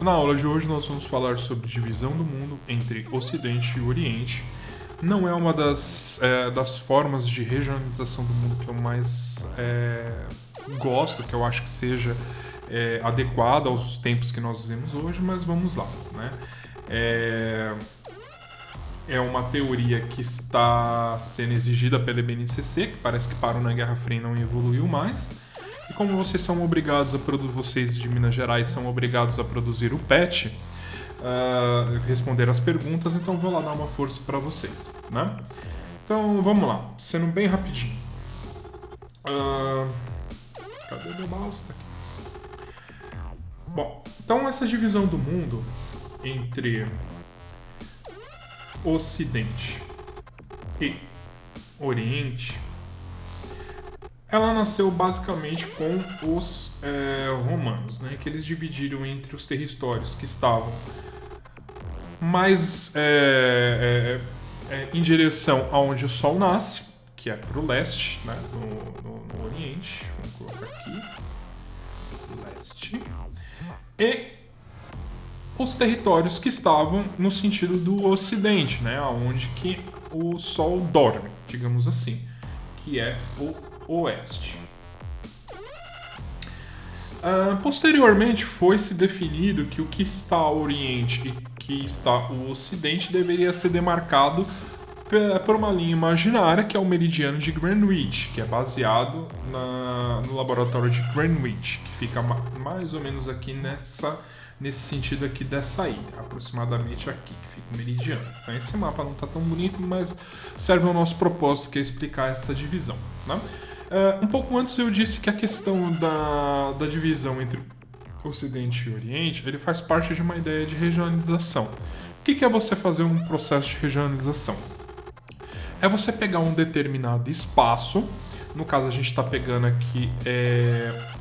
Na aula de hoje nós vamos falar sobre divisão do mundo entre Ocidente e Oriente. Não é uma das formas de regionalização do mundo que eu mais gosto, que eu acho que seja adequada aos tempos que nós vivemos hoje, mas vamos lá, né? É uma teoria que está sendo exigida pela BNCC, que parece que parou na Guerra Fria e não evoluiu mais. E como vocês são obrigados a produzir, vocês de Minas Gerais são obrigados a produzir o PET, responder as perguntas, então vou lá dar uma força para vocês, né? Então vamos lá, sendo bem rapidinho. Cadê meu mouse? Tá aqui. Bom, então essa divisão do mundo entre Ocidente e Oriente, ela nasceu basicamente com os romanos, né? Que eles dividiram entre os territórios que estavam mais em direção aonde o Sol nasce, que é para o leste, né? no Oriente. Vamos colocar aqui. Leste. E os territórios que estavam no sentido do Ocidente, né? Onde que o Sol dorme, digamos assim, que é o Oeste. Posteriormente foi-se definido que o que está ao Oriente e que está o Ocidente deveria ser demarcado por uma linha imaginária, que é o meridiano de Greenwich, que é baseado no laboratório de Greenwich, que fica mais ou menos aqui nesse sentido aqui dessa ilha, aproximadamente aqui, que fica o meridiano. Então, esse mapa não está tão bonito, mas serve ao nosso propósito, que é explicar essa divisão, né? Um pouco antes eu disse que a questão da divisão entre Ocidente e Oriente, ele faz parte de uma ideia de regionalização. O que é você fazer um processo de regionalização? É você pegar um determinado espaço, no caso a gente está pegando aqui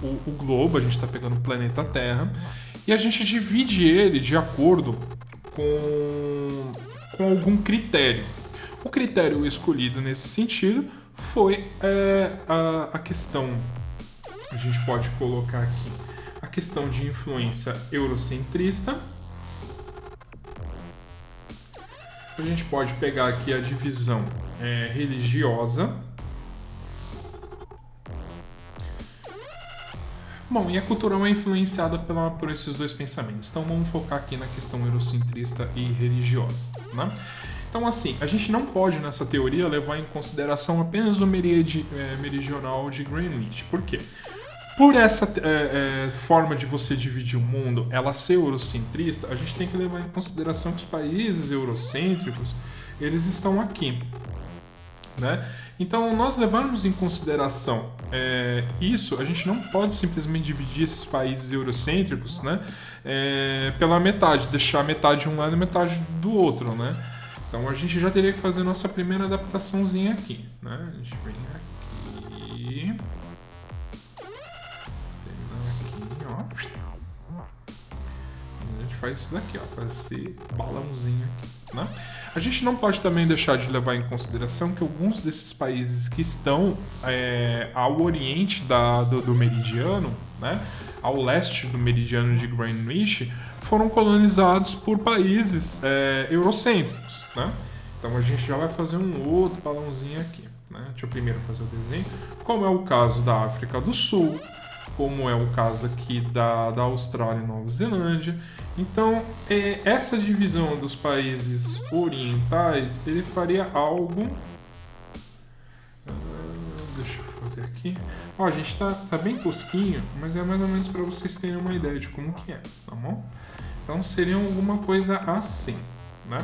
o globo, a gente está pegando o planeta Terra, e a gente divide ele de acordo com algum critério. O critério escolhido nesse sentido foi a questão, a gente pode colocar aqui, a questão de influência eurocentrista. A gente pode pegar aqui a divisão religiosa. Bom, e a cultural é influenciada por esses dois pensamentos. Então vamos focar aqui na questão eurocentrista e religiosa, né? Então, assim, a gente não pode, nessa teoria, levar em consideração apenas o meridional de Greenwich. Por quê? Por essa forma de você dividir o mundo, ela ser eurocentrista, a gente tem que levar em consideração que os países eurocêntricos, eles estão aqui, né? Então, nós levarmos em consideração isso, a gente não pode simplesmente dividir esses países eurocêntricos, né, pela metade, deixar metade de um lado e metade do outro, né? Então a gente já teria que fazer a nossa primeira adaptaçãozinha aqui, né? A gente vem aqui, ó. A gente faz isso daqui, ó, fazer balãozinho aqui, né? A gente não pode também deixar de levar em consideração que alguns desses países que estão ao oriente do meridiano, né, ao leste do meridiano de Greenwich, foram colonizados por países eurocêntricos, né? Então a gente já vai fazer um outro balãozinho aqui, né? Deixa eu primeiro fazer o desenho. Como é o caso da África do Sul, como é o caso aqui da Austrália e Nova Zelândia. Então, essa divisão dos países orientais, ele faria algo... deixa eu fazer aqui. Ó, a gente tá bem tosquinho, mas é mais ou menos para vocês terem uma ideia de como que é, tá bom? Então, seria alguma coisa assim, né?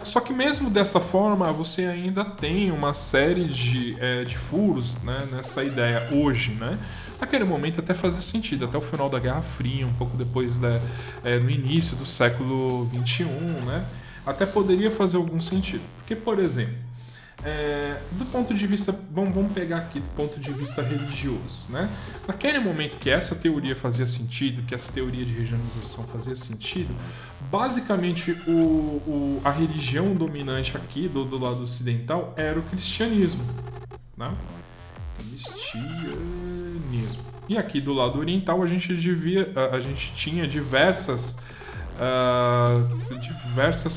Só que mesmo dessa forma, você ainda tem uma série de furos, né, nessa ideia hoje, né? Naquele momento até fazia sentido, até o final da Guerra Fria, um pouco depois no início do século XXI, né? Até poderia fazer algum sentido. Porque, por exemplo, do ponto de vista, vamos pegar aqui do ponto de vista religioso, né? Naquele momento que essa teoria fazia sentido, que essa teoria de regionalização fazia sentido, basicamente a religião dominante aqui do lado ocidental era o cristianismo, né? Cristianismo. E aqui do lado oriental a gente tinha diversas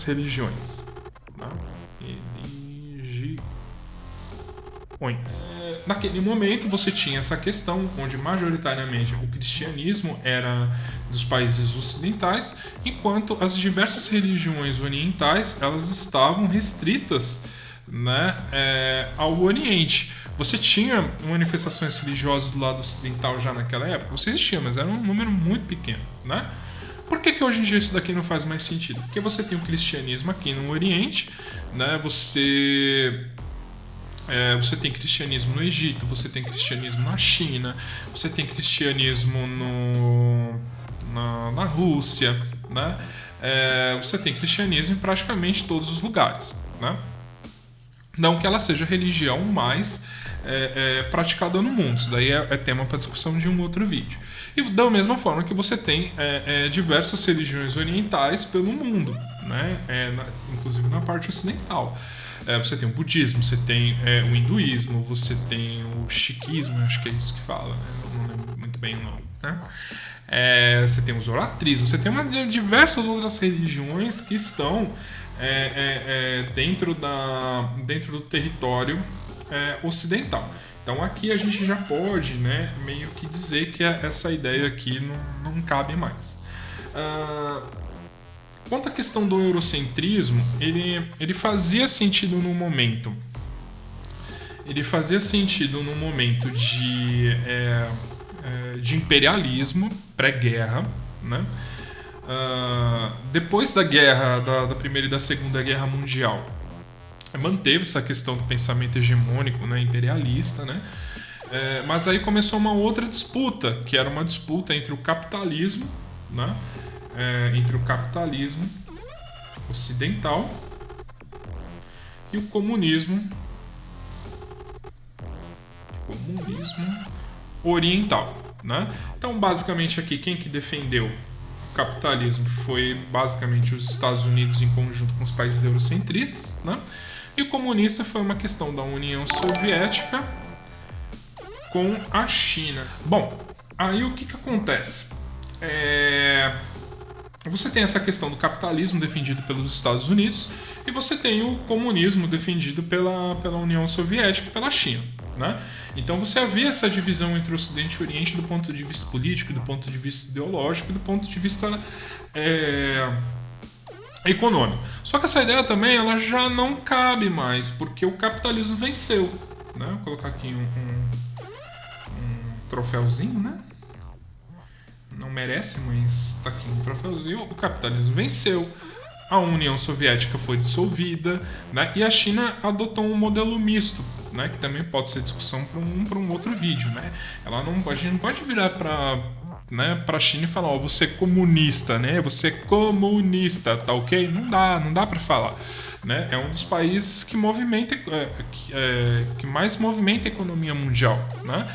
religiões. Tá? Naquele momento você tinha essa questão onde majoritariamente o cristianismo era dos países ocidentais, enquanto as diversas religiões orientais elas estavam restritas, né, ao Oriente. Você tinha manifestações religiosas do lado ocidental já naquela época? Você existia, mas era um número muito pequeno, né? Por que hoje em dia isso daqui não faz mais sentido? Porque você tem o cristianismo aqui no Oriente, né? Você tem cristianismo no Egito, você tem cristianismo na China, você tem cristianismo na Rússia, né? Você tem cristianismo em praticamente todos os lugares, né? Não que ela seja a religião mais praticada no mundo. Isso daí é tema para discussão de um outro vídeo. E da mesma forma que você tem diversas religiões orientais pelo mundo, né? Inclusive na parte ocidental. Você tem o budismo, você tem o hinduísmo, você tem o sikhismo, acho que é isso que fala, né? Não lembro muito bem o nome, né? Você tem o zoroastrismo, você tem diversas outras religiões que estão dentro do território ocidental. Então aqui a gente já pode, né, meio que dizer que essa ideia aqui não cabe mais. Quanto à questão do eurocentrismo, ele fazia sentido no momento. Ele fazia sentido no momento de imperialismo pré-guerra, né? Depois da guerra, da Primeira e da Segunda Guerra Mundial, manteve essa questão do pensamento hegemônico, né, imperialista, né? Mas aí começou uma outra disputa, que era uma disputa entre o capitalismo, né? Entre o capitalismo ocidental e o comunismo oriental, né? Então, basicamente aqui, quem que defendeu o capitalismo foi basicamente os Estados Unidos em conjunto com os países eurocentristas, né? E o comunista foi uma questão da União Soviética com a China. Bom, aí o que acontece? Você tem essa questão do capitalismo defendido pelos Estados Unidos e você tem o comunismo defendido pela União Soviética e pela China, né? Então você havia essa divisão entre o Ocidente e o Oriente do ponto de vista político, do ponto de vista ideológico e do ponto de vista econômico. Só que essa ideia também ela já não cabe mais, porque o capitalismo venceu, né? Vou colocar aqui um troféuzinho, né? Não merece, mas tá aqui um troféuzinho. O capitalismo venceu, a União Soviética foi dissolvida, né? E a China adotou um modelo misto, né? Que também pode ser discussão para um outro vídeo, né? A gente não pode virar para a China e falar, ó, você é comunista, né? Você é comunista, tá ok? Não dá para falar, né? É um dos países que movimenta, que mais movimenta a economia mundial, né?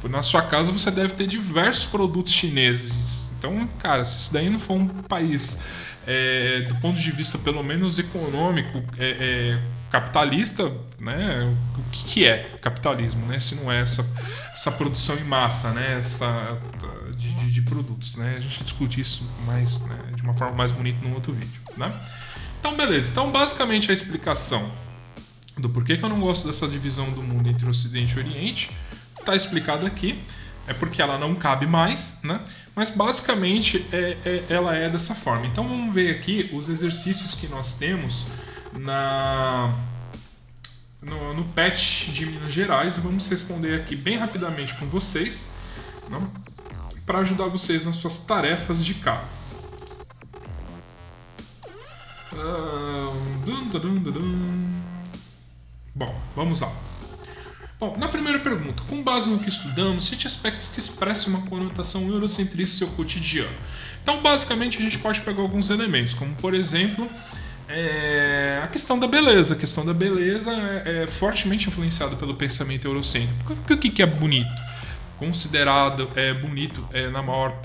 Na sua casa você deve ter diversos produtos chineses. Então, cara, se isso daí não for um país do ponto de vista pelo menos econômico, capitalista, né? O que é capitalismo, né? Se não é essa produção em massa, né? De produtos, né? A gente discute isso mais, né, de uma forma mais bonita num outro vídeo, né? Então, beleza. Então, basicamente a explicação do porquê que eu não gosto dessa divisão do mundo entre Ocidente e Oriente está explicado aqui. É porque ela não cabe mais, né? Mas basicamente ela é dessa forma. Então vamos ver aqui os exercícios que nós temos no PET de Minas Gerais e vamos responder aqui bem rapidamente com vocês, né? Para ajudar vocês nas suas tarefas de casa. Bom, vamos lá. Bom, na primeira pergunta, com base no que estudamos, cite aspectos que expressam uma conotação eurocentrista em seu cotidiano. Então, basicamente, a gente pode pegar alguns elementos, como, por exemplo, a questão da beleza. A questão da beleza é fortemente influenciada pelo pensamento eurocêntrico. Porque o que é bonito? Considerado bonito na maior...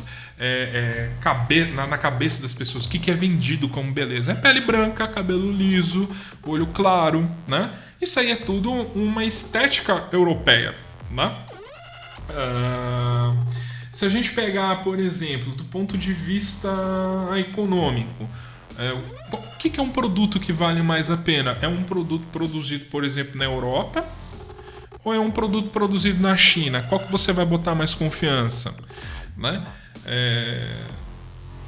na cabeça das pessoas. O que é vendido como beleza? É pele branca, cabelo liso, olho claro, né? Isso aí é tudo uma estética europeia, né? Se a gente pegar, por exemplo, do ponto de vista econômico, o que é um produto que vale mais a pena? É um produto produzido, por exemplo, na Europa ou é um produto produzido na China? Qual que você vai botar mais confiança? Né?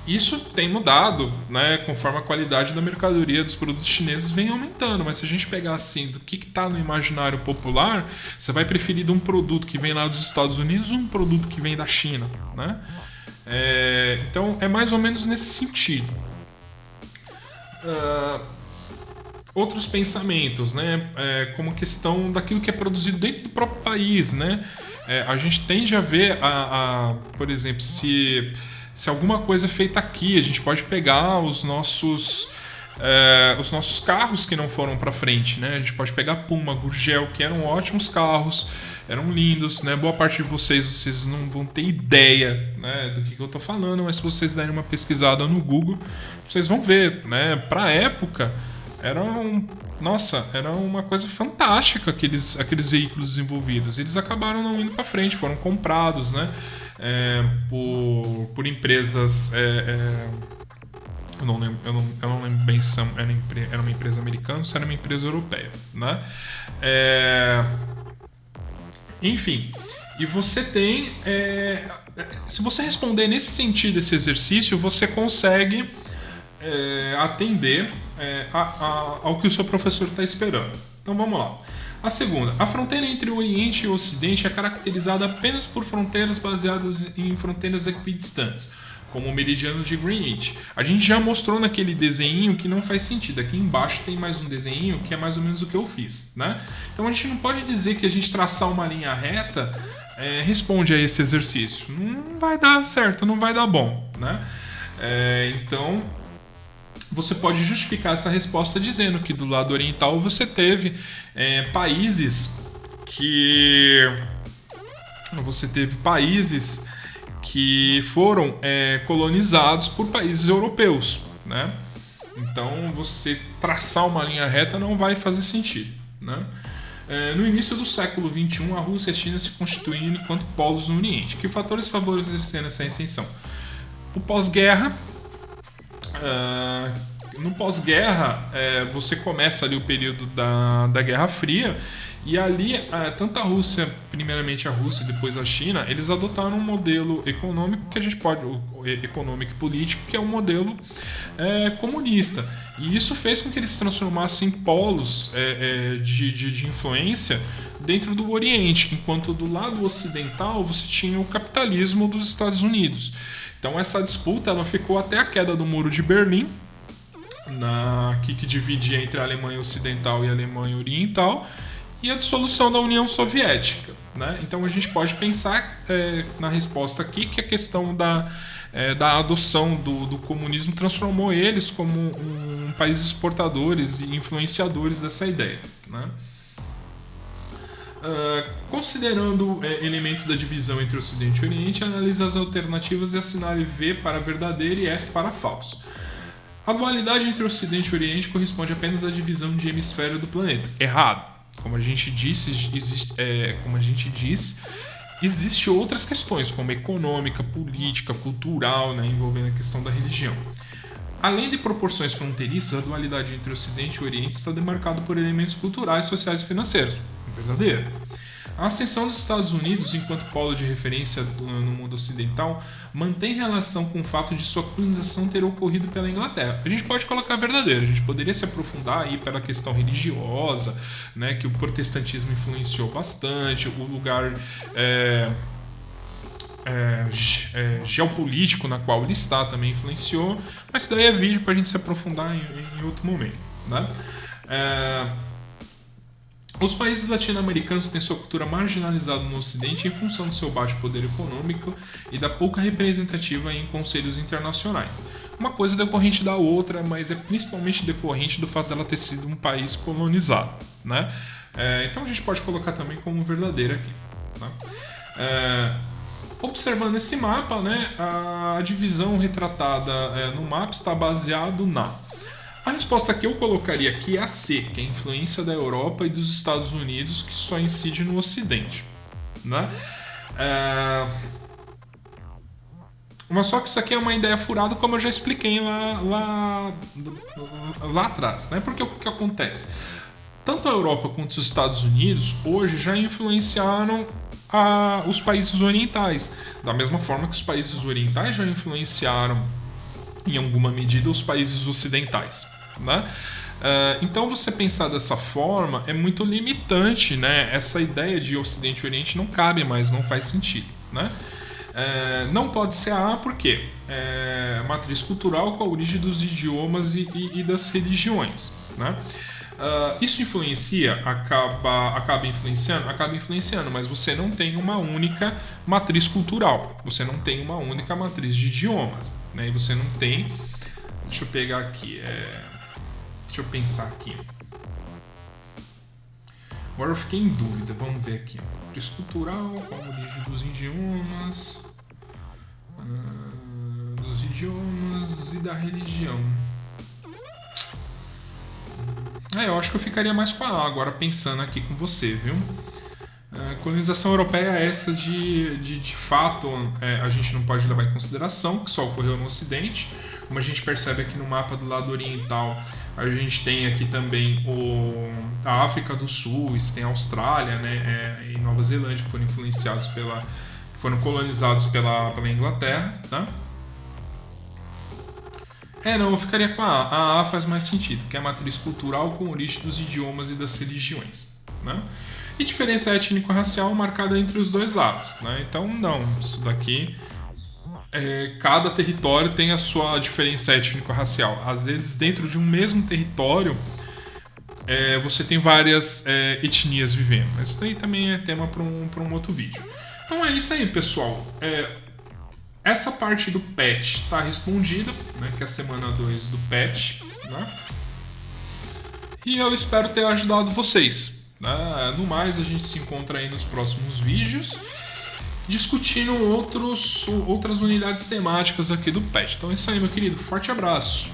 Isso tem mudado, né, conforme a qualidade da mercadoria dos produtos chineses vem aumentando. Mas se a gente pegar assim, do que está no imaginário popular, você vai preferir de um produto que vem lá dos Estados Unidos ou um produto que vem da China, né? Então é mais ou menos nesse sentido. Outros pensamentos, né, como questão daquilo que é produzido dentro do próprio país, né? A gente tende a ver, por exemplo, se alguma coisa é feita aqui, a gente pode pegar os nossos carros que não foram para frente, né? A gente pode pegar Puma, Gurgel, que eram ótimos carros, eram lindos, né? Boa parte de vocês não vão ter ideia, né, do que eu tô falando, mas se vocês derem uma pesquisada no Google, vocês vão ver, né? Pra época, era uma coisa fantástica aqueles veículos desenvolvidos. Eles acabaram não indo para frente, foram comprados, né? Por empresas. Eu não lembro bem se era uma empresa americana ou se era uma empresa europeia, né? Enfim, e você tem. Se você responder nesse sentido esse exercício, você consegue atender ao que o seu professor está esperando. Então vamos lá. A segunda, a fronteira entre o Oriente e o Ocidente é caracterizada apenas por fronteiras baseadas em fronteiras equidistantes, como o meridiano de Greenwich. A gente já mostrou naquele desenho que não faz sentido. Aqui embaixo tem mais um desenho que é mais ou menos o que eu fiz, né? Então a gente não pode dizer que a gente traçar uma linha reta responde a esse exercício. Não vai dar certo, não vai dar bom, né? Então você pode justificar essa resposta dizendo que do lado oriental você teve países que foram colonizados por países europeus, né? Então você traçar uma linha reta não vai fazer sentido, né? No início do século XXI, a Rússia e a China se constituindo enquanto polos no Oriente. Que fatores favoreceram essa ascensão? O pós-guerra. No pós-guerra, você começa ali o período da Guerra Fria, e ali, tanto a Rússia, primeiramente a Rússia e depois a China, eles adotaram um modelo econômico que a gente pode, econômico e político, que é um modelo comunista. E isso fez com que eles se transformassem em polos de influência dentro do Oriente, enquanto do lado ocidental você tinha o capitalismo dos Estados Unidos. Então essa disputa ela ficou até a queda do Muro de Berlim, que dividia entre a Alemanha Ocidental e a Alemanha Oriental, e a dissolução da União Soviética, né? Então a gente pode pensar na resposta aqui que a questão da adoção do comunismo transformou eles como um país exportadores e influenciadores dessa ideia, né? Considerando elementos da divisão entre Ocidente e Oriente, analisa as alternativas e assinale V para verdadeiro e F para falso. A dualidade entre Ocidente e Oriente corresponde apenas à divisão de hemisfério do planeta. Errado. Como a gente disse, existem outras questões, como econômica, política, cultural, né, envolvendo a questão da religião. Além de proporções fronteiriças, a dualidade entre Ocidente e Oriente está demarcada por elementos culturais, sociais e financeiros. Verdadeiro. A ascensão dos Estados Unidos enquanto polo de referência no mundo ocidental mantém relação com o fato de sua colonização ter ocorrido pela Inglaterra. A gente pode colocar verdadeiro, a gente poderia se aprofundar aí pela questão religiosa, né, que o protestantismo influenciou bastante, o lugar geopolítico na qual ele está também influenciou, mas isso daí é vídeo para a gente se aprofundar em outro momento, né? Os países latino-americanos têm sua cultura marginalizada no Ocidente em função do seu baixo poder econômico e da pouca representativa em conselhos internacionais. Uma coisa é decorrente da outra, mas é principalmente decorrente do fato dela ter sido um país colonizado, né? Então a gente pode colocar também como verdadeiro aqui, tá? Observando esse mapa, né, a divisão retratada no mapa está baseado na... A resposta que eu colocaria aqui é a C, que é a influência da Europa e dos Estados Unidos, que só incide no Ocidente, né? Mas só que isso aqui é uma ideia furada, como eu já expliquei lá atrás, né? Porque o que acontece? Tanto a Europa quanto os Estados Unidos hoje já influenciaram os países orientais, da mesma forma que os países orientais já influenciaram em alguma medida os países ocidentais, né? Então você pensar dessa forma é muito limitante, né? Essa ideia de Ocidente e Oriente não cabe mais, não faz sentido, né? Não pode ser a A porque matriz cultural com a origem dos idiomas e das religiões, né? Isso influencia, acaba influenciando, mas você não tem uma única matriz cultural, você não tem uma única matriz de idiomas, né? E você não tem. Deixa eu pegar aqui, deixa eu pensar aqui. Agora eu fiquei em dúvida, vamos ver aqui. Matriz cultural, qual a origem dos idiomas, e da religião. Eu acho que eu ficaria mais com a A agora, pensando aqui com você, viu? Colonização europeia é essa de fato, a gente não pode levar em consideração, que só ocorreu no Ocidente. Como a gente percebe aqui no mapa do lado oriental, a gente tem aqui também a África do Sul, isso tem a Austrália, né, e Nova Zelândia, que foram influenciados foram colonizados pela Inglaterra, tá? Não, eu ficaria com a A. A A faz mais sentido, que é a matriz cultural com origem dos idiomas e das religiões, né? E diferença étnico-racial marcada entre os dois lados, né? Então, não, isso daqui... cada território tem a sua diferença étnico-racial. Às vezes, dentro de um mesmo território, você tem várias etnias vivendo. Mas isso daí também é tema para um outro vídeo. Então é isso aí, pessoal. Essa parte do patch está respondida, né, que é a semana 2 do patch, né? E eu espero ter ajudado vocês, né? No mais, a gente se encontra aí nos próximos vídeos discutindo outras unidades temáticas aqui do patch. Então é isso aí, meu querido. Forte abraço.